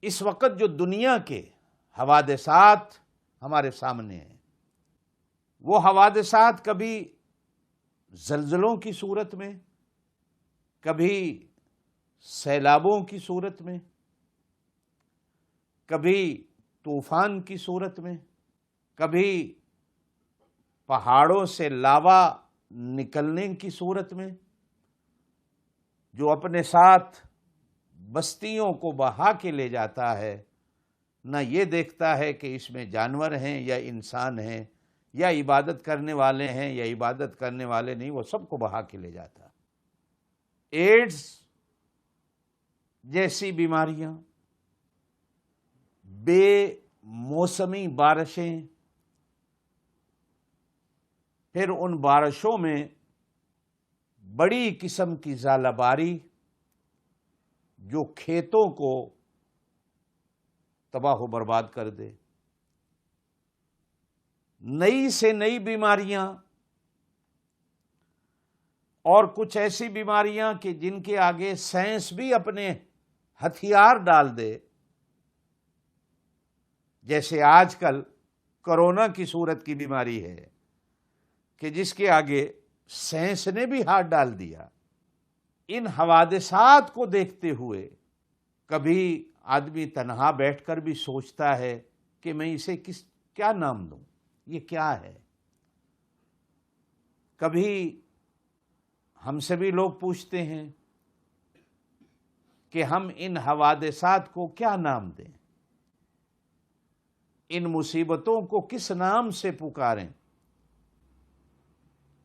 اس وقت جو دنیا کے حوادثات ہمارے سامنے ہیں، وہ حوادثات کبھی زلزلوں کی صورت میں، کبھی سیلابوں کی صورت میں، کبھی طوفان کی صورت میں، کبھی پہاڑوں سے لاوا نکلنے کی صورت میں، جو اپنے ساتھ بستیوں کو بہا کے لے جاتا ہے، نہ یہ دیکھتا ہے کہ اس میں جانور ہیں یا انسان ہیں یا عبادت کرنے والے ہیں یا عبادت کرنے والے نہیں، وہ سب کو بہا کے لے جاتا۔ ایڈز جیسی بیماریاں، بے موسمی بارشیں، پھر ان بارشوں میں بڑی قسم کی ژالہ باری جو کھیتوں کو تباہ و برباد کر دے، نئی سے نئی بیماریاں، اور کچھ ایسی بیماریاں کہ جن کے آگے سائنس بھی اپنے ہتھیار ڈال دے، جیسے آج کل کرونا کی صورت کی بیماری ہے کہ جس کے آگے سائنس نے بھی ہاتھ ڈال دیا۔ ان حوادثات کو دیکھتے ہوئے کبھی آدمی تنہا بیٹھ کر بھی سوچتا ہے کہ میں اسے کیا نام دوں، یہ کیا ہے۔ کبھی ہم سے بھی لوگ پوچھتے ہیں کہ ہم ان حوادثات کو کیا نام دیں، ان مصیبتوں کو کس نام سے پکاریں؟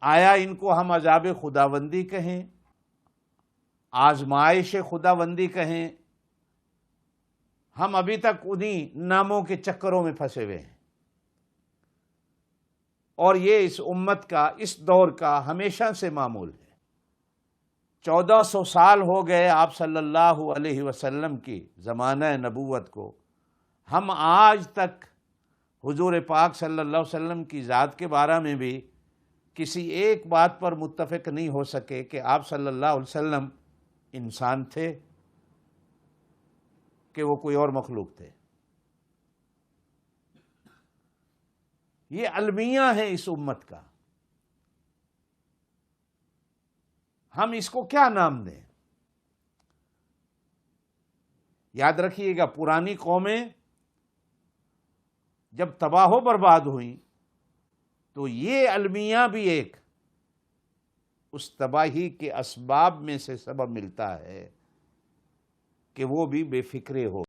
آیا ان کو ہم عذاب خداوندی کہیں، آزمائش خداوندی کہیں؟ ہم ابھی تک انہی ناموں کے چکروں میں پھنسے ہوئے ہیں، اور یہ اس امت کا، اس دور کا ہمیشہ سے معمول ہے۔ 1400 سال ہو گئے آپ صلی اللہ علیہ وسلم کی زمانہ نبوت کو، ہم آج تک حضور پاک صلی اللہ علیہ وسلم کی ذات کے بارے میں بھی کسی ایک بات پر متفق نہیں ہو سکے کہ آپ صلی اللہ علیہ وسلم انسان تھے کہ وہ کوئی اور مخلوق تھے۔ یہ المیہ ہے اس امت کا، ہم اس کو کیا نام دیں؟ یاد رکھیے گا، پرانی قومیں جب تباہ و برباد ہوئیں تو یہ المیہ بھی ایک اس تباہی کے اسباب میں سے سبب ملتا ہے کہ وہ بھی بے فکرے ہو۔